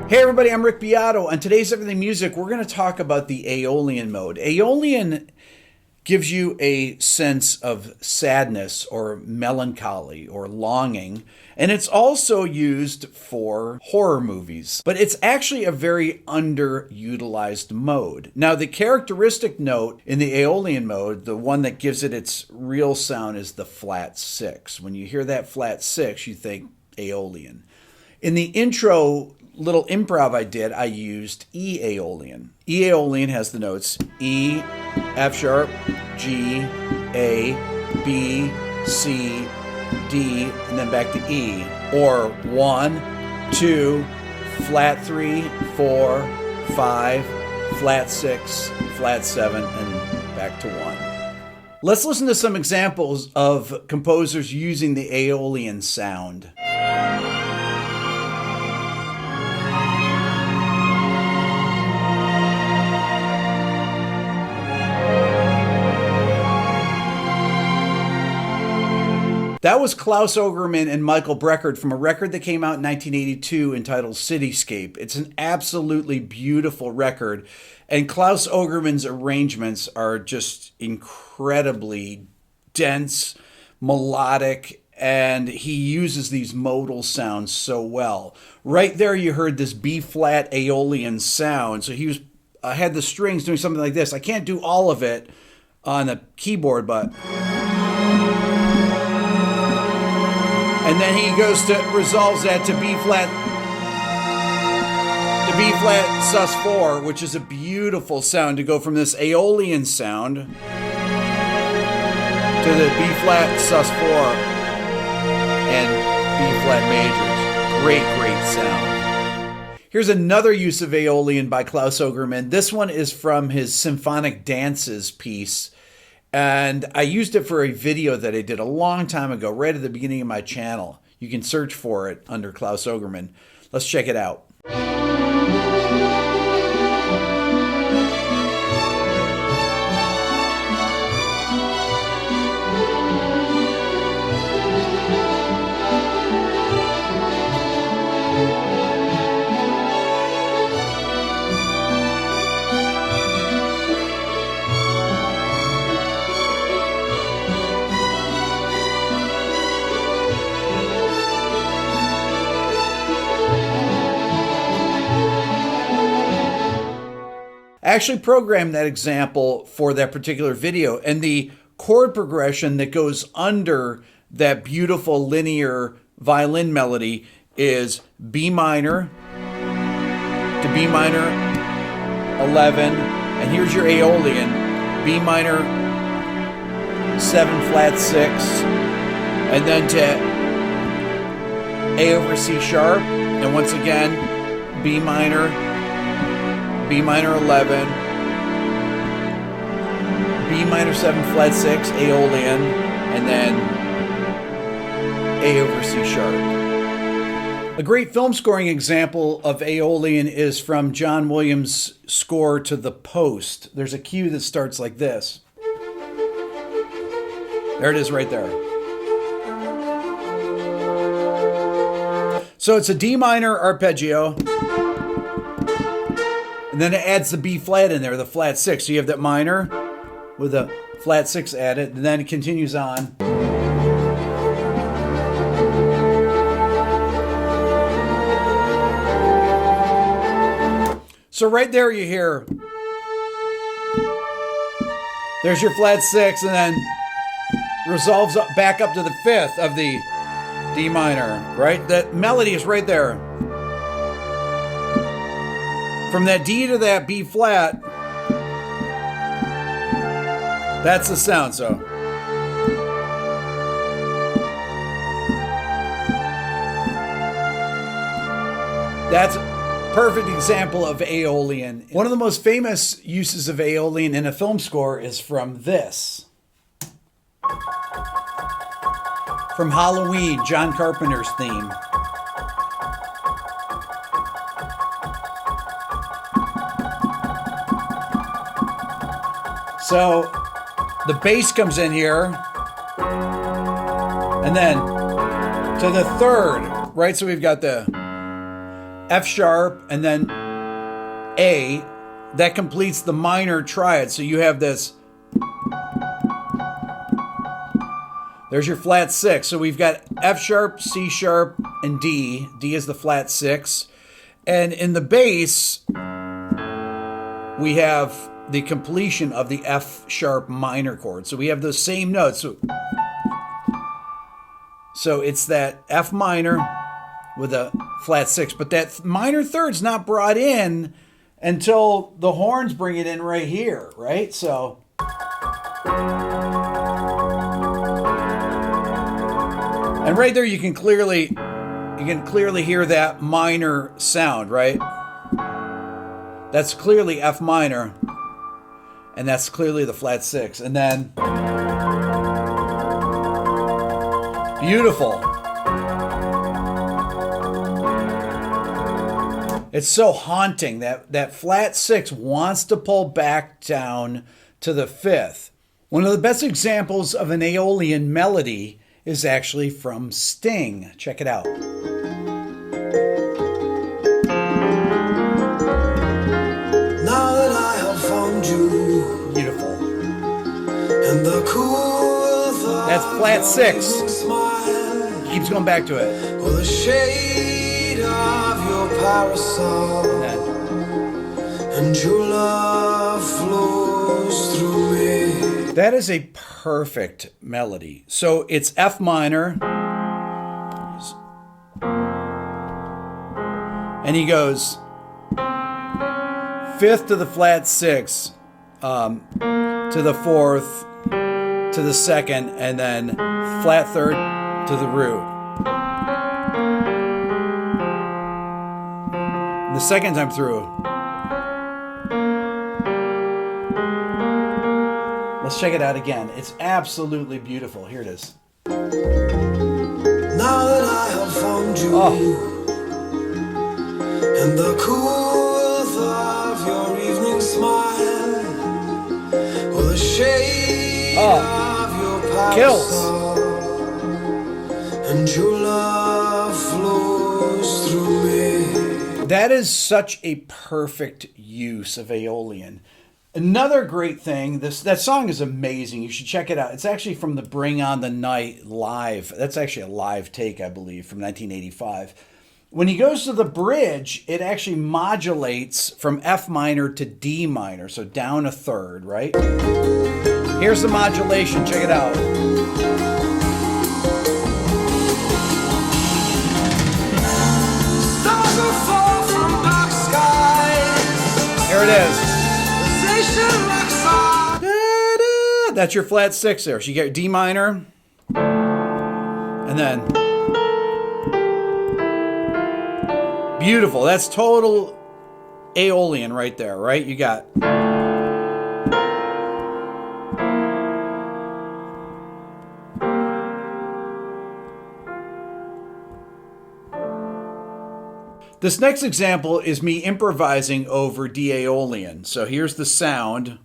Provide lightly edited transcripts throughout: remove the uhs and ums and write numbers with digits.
Hey everybody, I'm Rick Beato. On today's Everything Music, we're going to talk about the Aeolian mode. Aeolian gives you a sense of sadness or melancholy or longing, and it's also used for horror movies. But it's actually a very underutilized mode. Now, the characteristic note in the Aeolian mode, the one that gives it its real sound, is the flat six. When you hear that flat six, you think Aeolian. In the intro little improv I did, I used E Aeolian. E Aeolian has the notes E, F sharp, G, A, B, C, D, and then back to E. Or 1, 2, flat 3, 4, 5, flat 6, flat 7, and back to 1. Let's listen to some examples of composers using the Aeolian sound. That was Klaus Ogerman and Michael Breckert from a record that came out in 1982 entitled Cityscape. It's an absolutely beautiful record, and Klaus Ogerman's arrangements are just incredibly dense, melodic, and he uses these modal sounds so well. Right there you heard this B-flat Aeolian sound, so he was had the strings doing something like this. I can't do all of it on the keyboard, but... And then he resolves that to B flat sus4, which is a beautiful sound to go from this Aeolian sound to the B flat sus4 and B flat majors. Great sound. Here's another use of Aeolian by Klaus Ogerman. This one is from his Symphonic Dances piece. And I used it for a video that I did a long time ago, right at the beginning of my channel. You can search for it under Klaus Ogerman. Let's check it out. I actually programmed that example for that particular video, and the chord progression that goes under that beautiful linear violin melody is B minor to B minor 11, and here's your Aeolian, B minor 7 flat 6, and then to A over C sharp, and once again B minor 11, B minor 7 flat 6, Aeolian, and then A over C sharp. A great film scoring example of Aeolian is from John Williams' score to The Post. There's a cue that starts like this. There it is right there. So it's a D minor arpeggio. And then it adds the B flat in there, the flat 6. So you have that minor with a flat 6 added, and then it continues on. So right there you hear, there's your flat 6, and then resolves up, back up to the 5th of the D minor, right? That melody is right there. From that D to that B flat, that's the sound, so. That's a perfect example of Aeolian. One of the most famous uses of Aeolian in a film score is from this. From Halloween, John Carpenter's theme. So the bass comes in here, and then to the third, right? So we've got the F sharp, and then A. That completes the minor triad. So you have this. There's your flat 6. So we've got F sharp, C sharp, and D. D is the flat 6. And in the bass, we have the completion of the F sharp minor chord. So we have those same notes. So it's that F minor with a flat 6. But that minor third's not brought in until the horns bring it in right here, right? So. And right there you can clearly hear that minor sound, right? That's clearly F minor, and that's clearly the flat 6. And then beautiful. It's so haunting that flat 6 wants to pull back down to the 5th. One of the best examples of an Aeolian melody is actually from Sting. Check it out. Now that I have found you, beautiful. And the cool that's flat 6. Keeps going back to it. With the shade of your parasol, and your love flows through me. That is a perfect melody. So it's F minor. And he goes 5th to the flat 6, to the 4th, to the 2nd, and then flat 3rd to the root. The second time through. Let's check it out again. It's absolutely beautiful. Here it is. Now that I have found you, and the coolth of your evening smile, or the shade of your parasol, and your love flows through me. That is such a perfect use of Aeolian. Another great thing, that song is amazing. You should check it out. It's actually from the Bring On the Night live. That's actually a live take, I believe, from 1985. When he goes to the bridge, it actually modulates from F minor to D minor, so down a third, right? Here's the modulation. Check it out. Stars will fall from dark skies. Here it is. Da-da. That's your flat 6 there. So you get D minor, and then beautiful. That's total Aeolian right there, right? You got this next example is me improvising over D Aeolian. So here's the sound.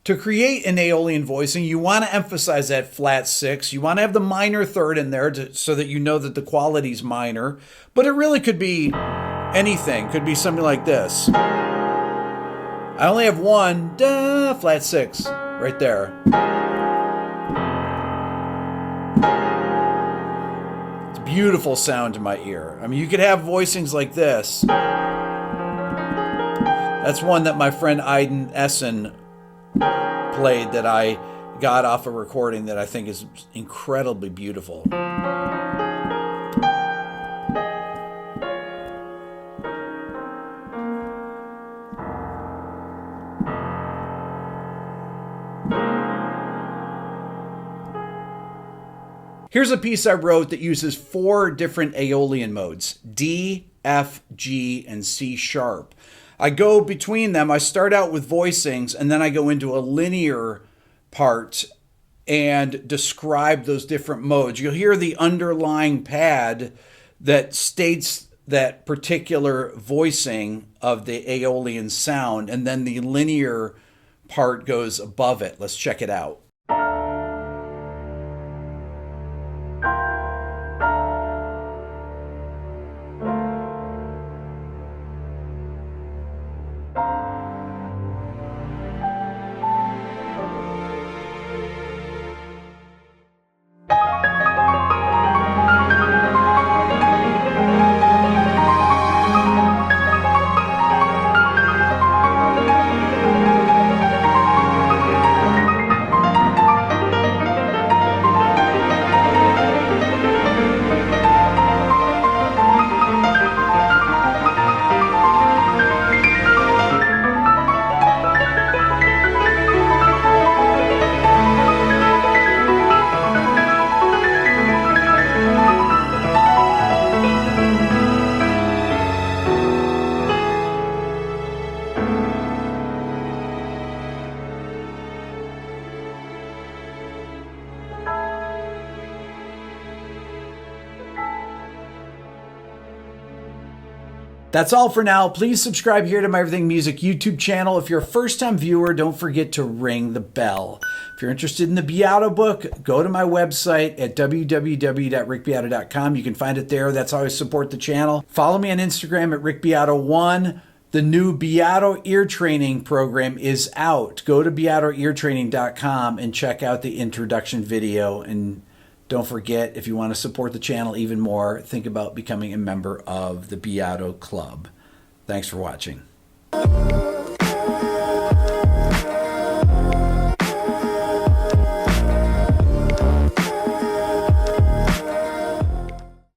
To create an Aeolian voicing, you want to emphasize that flat 6. You want to have the minor third in there so that you know that the quality's minor. But it really could be anything. Could be something like this. I only have one, da, flat 6, right there. It's a beautiful sound to my ear. I mean, you could have voicings like this. That's one that my friend Aydin Esen played that I got off a recording that I think is incredibly beautiful. Here's a piece I wrote that uses 4 different Aeolian modes: D, F, G, and C sharp. I go between them. I start out with voicings, and then I go into a linear part and describe those different modes. You'll hear the underlying pad that states that particular voicing of the Aeolian sound, and then the linear part goes above it. Let's check it out. That's all for now. Please subscribe here to my Everything Music YouTube channel. If you're a first-time viewer, don't forget to ring the bell. If you're interested in the Beato book, go to my website at www.rickbeato.com. You can find it there. That's how I support the channel. Follow me on Instagram at rickbeato1. The new Beato ear training program is out. Go to beatoeartraining.com and check out the introduction video. And don't forget, if you want to support the channel even more, think about becoming a member of the Beato Club. Thanks for watching.